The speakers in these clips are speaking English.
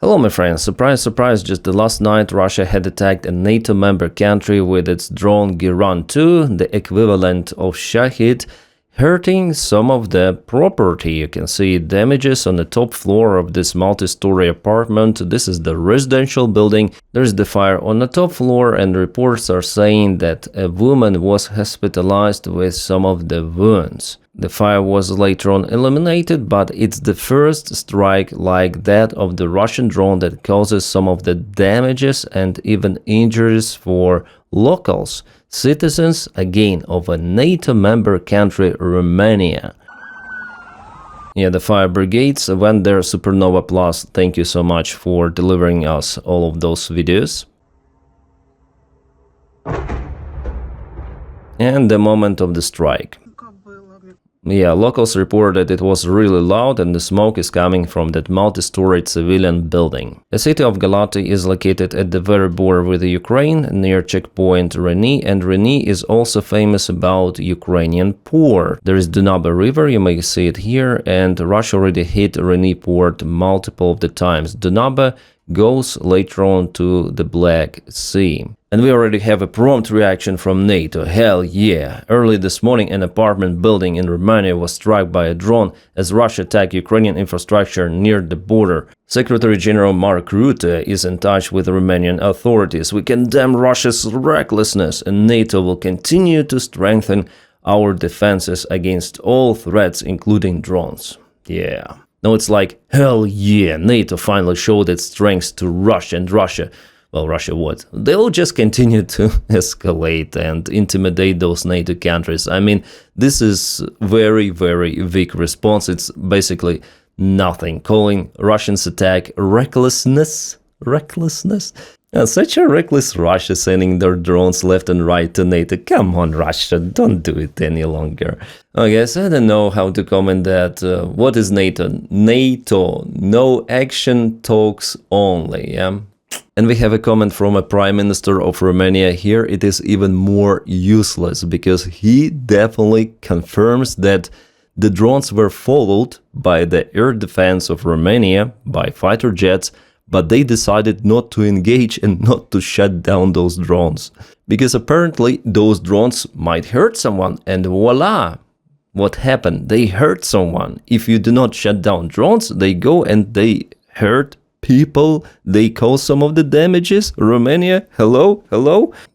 Hello my friends, surprise surprise, just the last night Russia had attacked a NATO member country with its drone Giran-2, the equivalent of Shahid, hurting some of the property. You can see damages on the top floor of this multi-story apartment. This is the residential building. There's the fire on the top floor, and reports are saying that a woman was hospitalized with some of the wounds. The fire was later on eliminated, but it's the first strike like that of the Russian drone that causes some of the damages and even injuries for locals, citizens, again, of a NATO member country, Romania. Yeah, the fire brigades went there. Supernova Plus, thank you so much for delivering us all of those videos. And the moment of the strike. Yeah, locals reported it was really loud and the smoke is coming from that multi-storied civilian building. The city of Galati is located at the very border with the Ukraine, near checkpoint Reni, and Reni is also famous about Ukrainian port. There is Donaba River, you may see it here, and Russia already hit Reni port multiple of the times. Donaba goes later on to the Black Sea. And we already have a prompt reaction from NATO. Hell yeah! Early this morning, an apartment building in Romania was struck by a drone as Russia attacked Ukrainian infrastructure near the border. Secretary General Mark Rutte is in touch with Romanian authorities. We condemn Russia's recklessness, and NATO will continue to strengthen our defenses against all threats, including drones. Yeah. Now it's like, hell yeah, NATO finally showed its strength to Russia, and Russia, well, Russia what? They'll just continue to escalate and intimidate those NATO countries. I mean, this is very, very weak response. It's basically nothing. Calling Russians' attack recklessness? Such a reckless Russia sending their drones left and right to NATO. Come on, Russia, don't do it any longer. I guess I don't know how to comment that. What is NATO? NATO, no action, talks only, yeah? And we have a comment from a Prime Minister of Romania. Here it is even more useless, because he definitely confirms that the drones were followed by the air defense of Romania, by fighter jets, but they decided not to engage and not to shut down those drones. Because apparently those drones might hurt someone, and voila! What happened? They hurt someone. If you do not shut down drones, they go and they hurt people, they cause some of the damages. Romania, hello?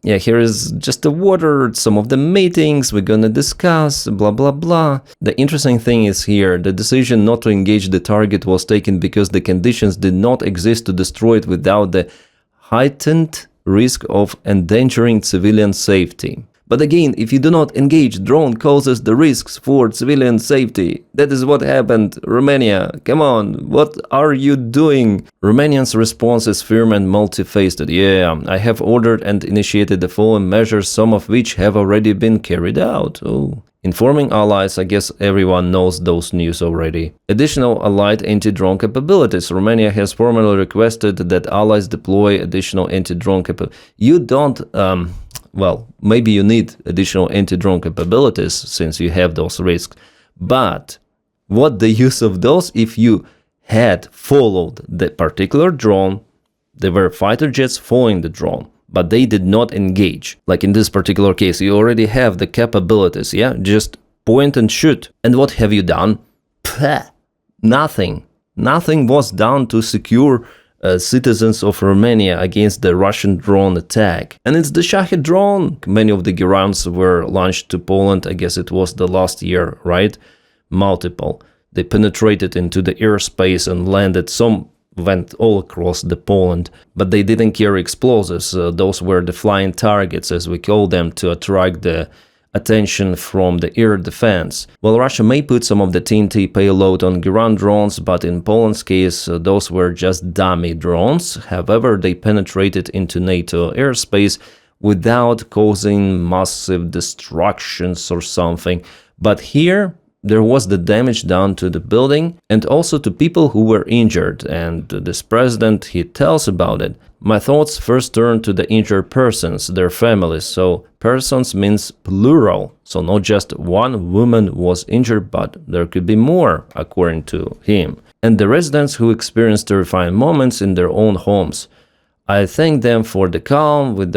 Yeah, here is just the water, some of the meetings we're gonna discuss, blah blah blah. The interesting thing is here, the decision not to engage the target was taken because the conditions did not exist to destroy it without the heightened risk of endangering civilian safety. But again, if you do not engage, drone causes the risks for civilian safety. That is what happened. Romania, come on, what are you doing? Romania's response is firm and multifaceted. Yeah, I have ordered and initiated the following measures, some of which have already been carried out. Oh. Informing allies, I guess everyone knows those news already. Additional allied anti-drone capabilities. Romania has formally requested that allies deploy additional anti-drone capabilities. You don't... well, maybe you need additional anti-drone capabilities since you have those risks. But what the use of those if you had followed the particular drone? There were fighter jets following the drone, but they did not engage. Like in this particular case, you already have the capabilities, yeah? Just point and shoot. And what have you done? Pah, nothing. Nothing was done to secure citizens of Romania against the Russian drone attack. And it's the Shahid drone. Many of the Girans were launched to Poland, I guess it was the last year, right? Multiple. They penetrated into the airspace and landed. Some went all across the Poland, but they didn't carry explosives. Those were the flying targets, as we call them, to attract the attention from the air defense. Well, Russia may put some of the TNT payload on Giran drones, but in Poland's case, those were just dummy drones. However, they penetrated into NATO airspace without causing massive destructions or something. But here, there was the damage done to the building and also to people who were injured, and this president, he tells about it. My thoughts first turn to the injured persons, their families. So persons means plural, so not just one woman was injured, but there could be more, according to him. and the residents who experience terrifying moments in their own homes. I thank them for the calm with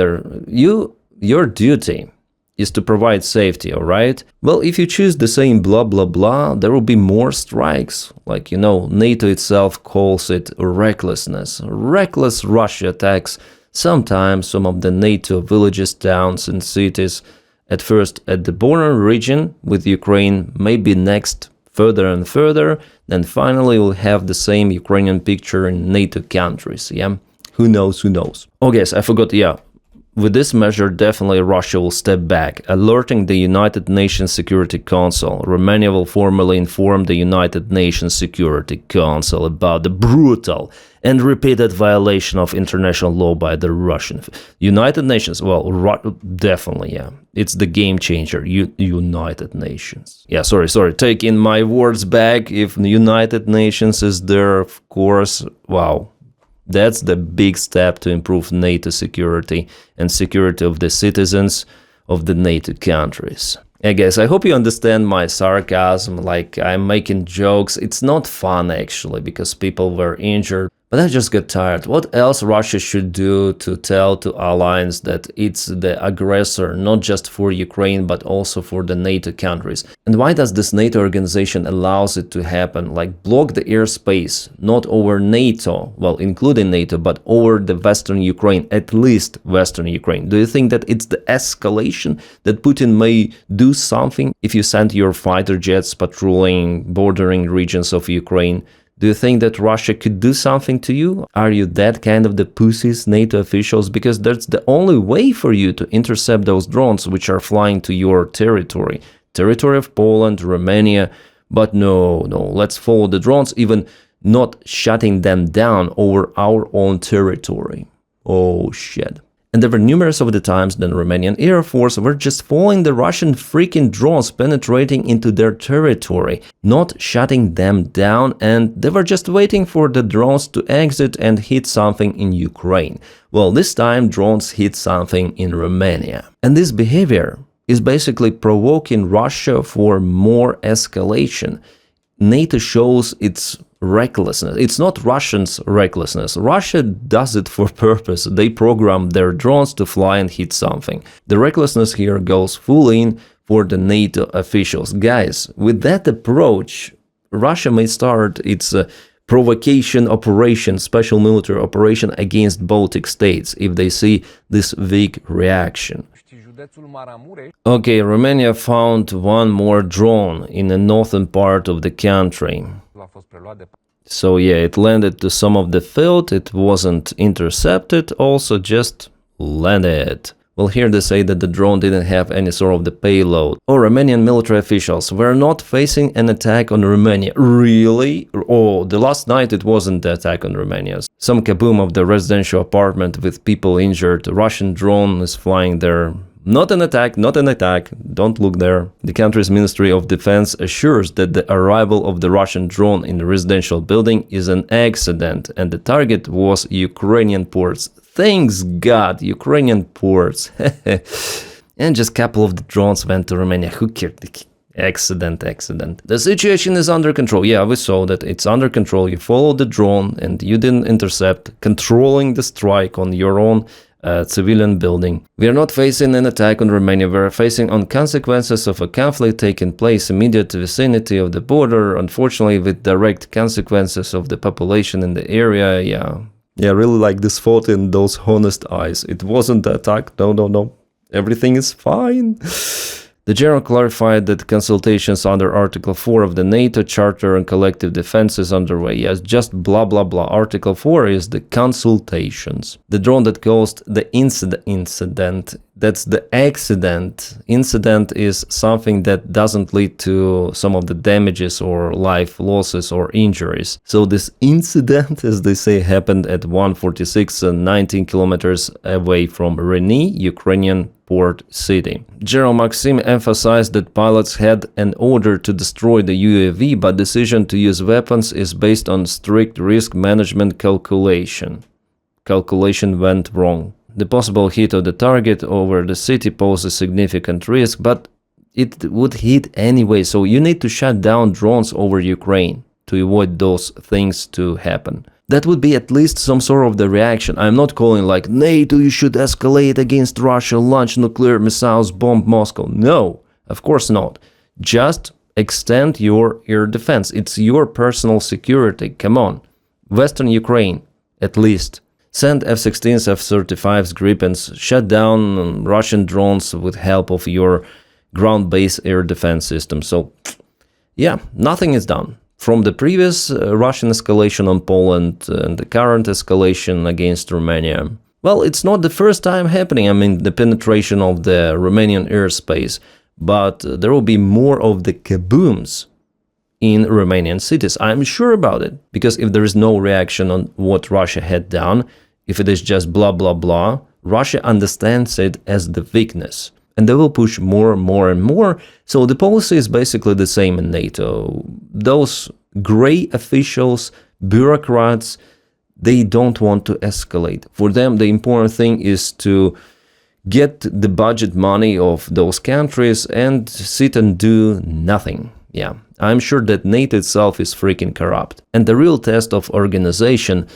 your duty is to provide safety, alright? Well, if you choose the same blah blah blah, there will be more strikes. Like, NATO itself calls it recklessness. Reckless Russia attacks sometimes some of the NATO villages, towns and cities. At first at the border region with Ukraine, maybe next further and further, then finally we'll have the same Ukrainian picture in NATO countries, yeah? Who knows, who knows. Oh yes, I forgot, yeah. With this measure, definitely Russia will step back, alerting the United Nations Security Council. Romania will formally inform the United Nations Security Council about the brutal and repeated violation of international law by the Russian United Nations. Well, definitely, yeah. It's the game changer, United Nations. Yeah, sorry, taking my words back. If the United Nations is there, of course, wow. That's the big step to improve NATO security and security of the citizens of the NATO countries. I guess I hope you understand my sarcasm, like I'm making jokes. It's not fun actually, because people were injured. But I just got tired. What else Russia should do to tell to allies that it's the aggressor, not just for Ukraine, but also for the NATO countries? And why does this NATO organization allows it to happen? Like block the airspace, not over NATO, well, including NATO, but over the Western Ukraine, at least Western Ukraine. Do you think that it's the escalation that Putin may do something if you send your fighter jets patrolling bordering regions of Ukraine? Do you think that Russia could do something to you? Are you that kind of the pussies, NATO officials? Because that's the only way for you to intercept those drones which are flying to your territory. Territory of Poland, Romania. But no, let's follow the drones, even not shutting them down over our own territory. Oh shit. And there were numerous of the times the Romanian Air Force were just following the Russian freaking drones penetrating into their territory, not shutting them down, and they were just waiting for the drones to exit and hit something in Ukraine. Well, this time drones hit something in Romania. And this behavior is basically provoking Russia for more escalation. NATO shows its recklessness. It's not Russians' recklessness. Russia does it for purpose. They program their drones to fly and hit something. The recklessness here goes full in for the NATO officials. Guys, with that approach, Russia may start its provocation operation, special military operation against Baltic states if they see this weak reaction. Okay, Romania found one more drone in the northern part of the country. So yeah, it landed to some of the field, it wasn't intercepted, also just landed. Well, here they say that the drone didn't have any sort of the payload. Oh, Romanian military officials were not facing an attack on Romania. Really? Oh, the last night it wasn't the attack on Romania. Some kaboom of the residential apartment with people injured. A Russian drone is flying there. Not an attack, don't look there. The country's Ministry of Defense assures that the arrival of the Russian drone in the residential building is an accident and the target was Ukrainian ports. Thanks God, Ukrainian ports. And just a couple of the drones went to Romania. Who cared? Accident. The situation is under control. Yeah, we saw that it's under control. You followed the drone and you didn't intercept, controlling the strike on your own civilian building. We are not facing an attack on Romania, we are facing on consequences of a conflict taking place immediate vicinity of the border, unfortunately with direct consequences of the population in the area. Yeah, really like this photo in those honest eyes. It wasn't the attack, no. Everything is fine. The general clarified that consultations under Article 4 of the NATO Charter on Collective Defense is underway. Yes, just blah blah blah. Article 4 is the consultations. The drone that caused the incident, that's the accident. Incident is something that doesn't lead to some of the damages or life losses or injuries. So this incident, as they say, happened at 1:46 and 19 kilometers away from Reni, Ukrainian port city. General Maxim emphasized that pilots had an order to destroy the UAV, but decision to use weapons is based on strict risk management calculation. Calculation went wrong. The possible hit of the target over the city poses significant risk, but it would hit anyway, so you need to shut down drones over Ukraine. to avoid those things to happen. That would be at least some sort of the reaction. I'm not calling like, NATO, you should escalate against Russia, launch nuclear missiles, bomb Moscow. No, of course not. Just extend your air defense. It's your personal security. Come on. Western Ukraine, at least. Send F-16s, F-35s, Gripens, shut down Russian drones with help of your ground-based air defense system. So, yeah, nothing is done. From the previous Russian escalation on Poland and the current escalation against Romania. Well, it's not the first time happening, I mean, the penetration of the Romanian airspace, but there will be more of the kabooms in Romanian cities. I'm sure about it, because if there is no reaction on what Russia had done, if it is just blah, blah, blah, Russia understands it as the weakness. And they will push more and more and more. So the policy is basically the same in NATO. Those gray officials, bureaucrats, they don't want to escalate. For them, the important thing is to get the budget money of those countries and sit and do nothing. Yeah, I'm sure that NATO itself is freaking corrupt. And the real test of organization,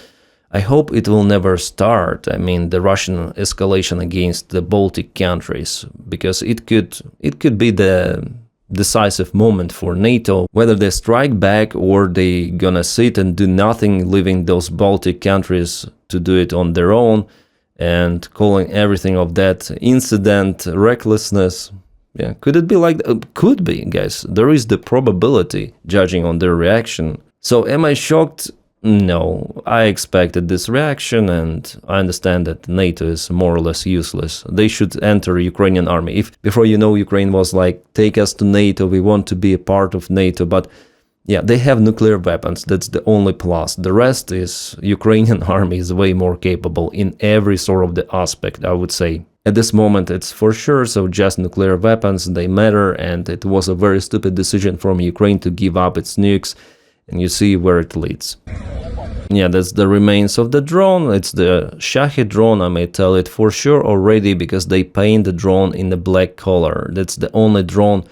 I hope it will never start. I mean, the Russian escalation against the Baltic countries, because it could be the decisive moment for NATO, whether they strike back or they gonna sit and do nothing, leaving those Baltic countries to do it on their own and calling everything of that incident recklessness. Yeah, could it be like that? Could be, guys. There is the probability, judging on their reaction. So am I shocked? No, I expected this reaction, and I understand that NATO is more or less useless. They should enter Ukrainian army. If before Ukraine was like, take us to NATO, we want to be a part of NATO, but yeah, they have nuclear weapons. That's the only plus. The rest is Ukrainian army is way more capable in every sort of the aspect, I would say. At this moment, it's for sure, so just nuclear weapons, they matter, and it was a very stupid decision from Ukraine to give up its nukes, and you see where it leads. Yeah, that's the remains of the drone. It's the Shahid drone, I may tell it for sure already, because they paint the drone in the black color. That's the only drone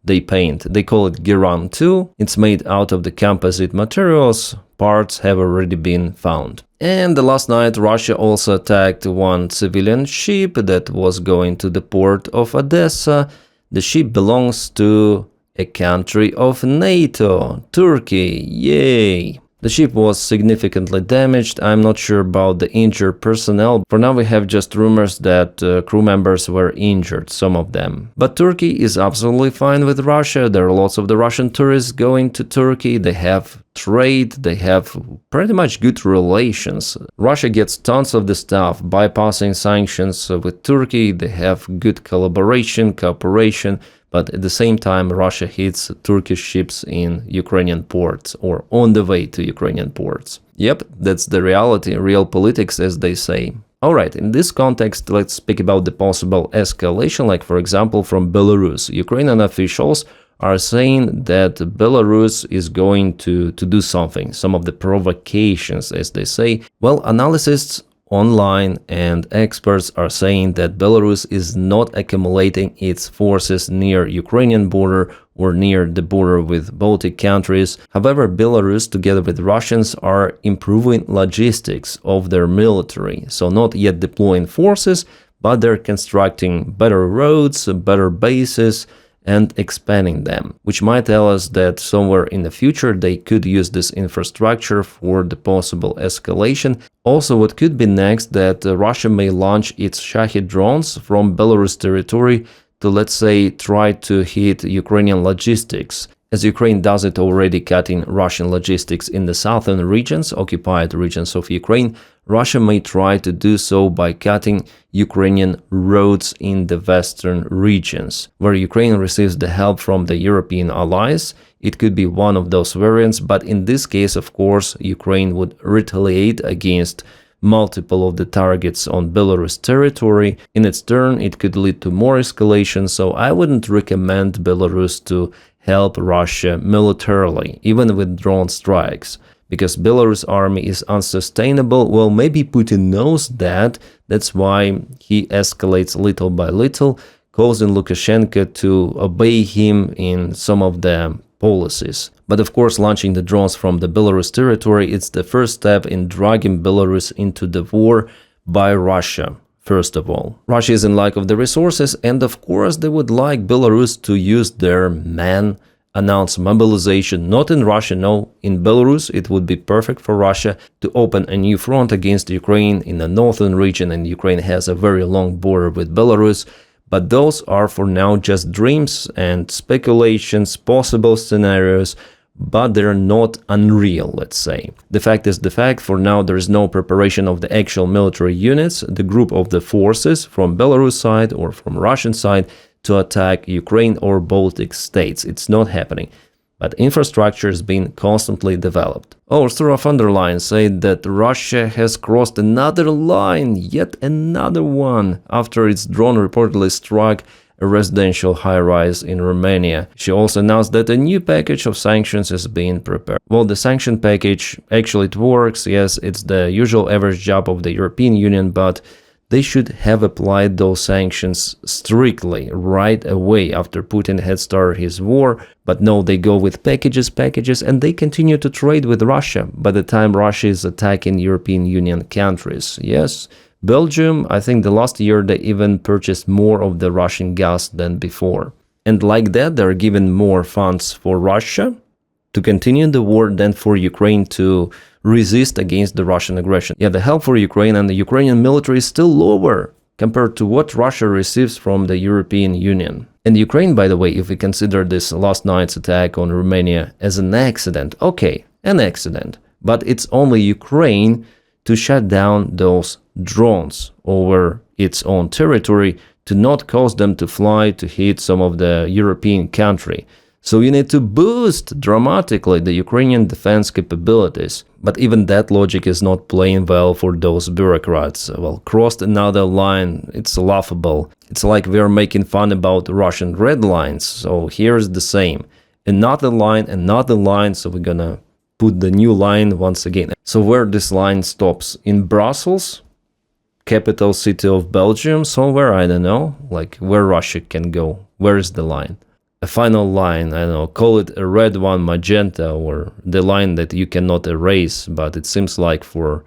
they paint. They call it Giran 2. It's made out of the composite materials. Parts have already been found. And last night Russia also attacked one civilian ship that was going to the port of Odessa. The ship belongs to a country of NATO, Turkey. Yay! The ship was significantly damaged. I'm not sure about the injured personnel. For now we have just rumors that crew members were injured, some of them. But Turkey is absolutely fine with Russia. There are lots of the Russian tourists going to Turkey. They have trade, they have pretty much good relations. Russia gets tons of the stuff, bypassing sanctions with Turkey. They have good collaboration, cooperation. But at the same time, Russia hits Turkish ships in Ukrainian ports or on the way to Ukrainian ports. Yep, that's the reality, real politics, as they say. Alright, in this context, let's speak about the possible escalation, like for example from Belarus. Ukrainian officials are saying that Belarus is going to do something, some of the provocations, as they say. Well, analysts online and experts are saying that Belarus is not accumulating its forces near Ukrainian border or near the border with Baltic countries. However, Belarus, together with Russians, are improving logistics of their military. So not yet deploying forces, but they're constructing better roads, better bases, and expanding them, which might tell us that somewhere in the future they could use this infrastructure for the possible escalation. Also, what could be next, that Russia may launch its Shahid drones from Belarus territory to, let's say, try to hit Ukrainian logistics. As Ukraine does it already, cutting Russian logistics in the southern regions, occupied regions of Ukraine, Russia may try to do so by cutting Ukrainian roads in the western regions, where Ukraine receives the help from the European allies. It could be one of those variants, but in this case, of course, Ukraine would retaliate against multiple of the targets on Belarus territory. In its turn, it could lead to more escalation, so I wouldn't recommend Belarus to help Russia militarily, even with drone strikes, because Belarus army is unsustainable. Well, maybe Putin knows that. That's why he escalates little by little, causing Lukashenko to obey him in some of the policies. But of course, launching the drones from the Belarus territory, it's the first step in dragging Belarus into the war by Russia. First of all, Russia is in lack of the resources, and of course they would like Belarus to use their announce mobilization, not in Russia, no, in Belarus. It would be perfect for Russia to open a new front against Ukraine in the northern region, and Ukraine has a very long border with Belarus. But those are for now just dreams and speculations, possible scenarios, but they're not unreal, let's say. The fact is the fact. For now, there is no preparation of the actual military units, the group of the forces from Belarus side or from Russian side to attack Ukraine or Baltic states. It's not happening. But infrastructure is being constantly developed. Oh, Ursula von der Leyen said that Russia has crossed another line, yet another one, after its drone reportedly struck a residential high-rise in Romania. She also announced that a new package of sanctions is being prepared. Well, the sanction package, actually it works, yes, it's the usual average job of the European Union, but they should have applied those sanctions strictly right away after Putin had started his war. But no, they go with packages, and they continue to trade with Russia by the time Russia is attacking European Union countries. Yes, Belgium, I think the last year they even purchased more of the Russian gas than before. And like that, they're giving more funds for Russia to continue the war than for Ukraine to resist against the Russian aggression. Yeah, the help for Ukraine and the Ukrainian military is still lower compared to what Russia receives from the European Union. And Ukraine, by the way, if we consider this last night's attack on Romania as an accident, okay, an accident, but it's only Ukraine to shut down those drones over its own territory to not cause them to fly to hit some of the European country. So you need to boost dramatically the Ukrainian defense capabilities. But even that logic is not playing well for those bureaucrats. Well, crossed another line, it's laughable. It's like we're making fun about Russian red lines. So here's the same. Another line, so we're gonna put the new line once again. So where this line stops? In Brussels, capital city of Belgium, somewhere, I don't know, like where Russia can go. Where is the line? A final line, I don't know, call it a red one, magenta, or the line that you cannot erase, but it seems like for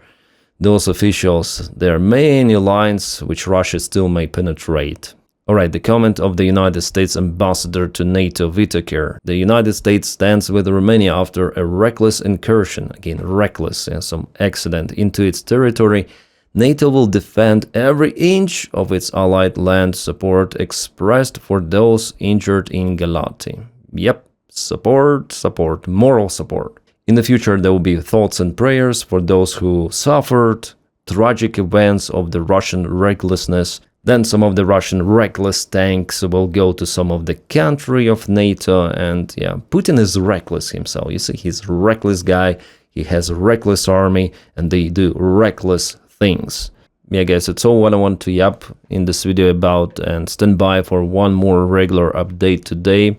those officials, there are many lines which Russia still may penetrate. Alright, the comment of the United States ambassador to NATO, Whitaker. The United States stands with Romania after a reckless incursion, again reckless, some accident into its territory. NATO will defend every inch of its allied land, support expressed for those injured in Galati. Yep, support, moral support. In the future, there will be thoughts and prayers for those who suffered tragic events of the Russian recklessness. Then some of the Russian reckless tanks will go to some of the country of NATO, and yeah, Putin is reckless himself. You see, he's a reckless guy, he has a reckless army, and they do reckless things. Yeah guys, that's all what I want to yap in this video about, and stand by for one more regular update today.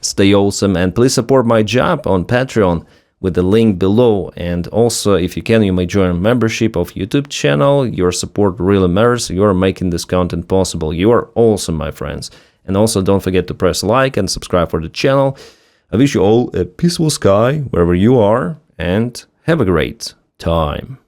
Stay awesome, and please support my job on Patreon with the link below, and also if you can, you may join a membership of YouTube channel. Your support really matters. You are making this content possible. You are awesome, my friends. And also don't forget to press like and subscribe for the channel. I wish you all a peaceful sky wherever you are, and have a great time.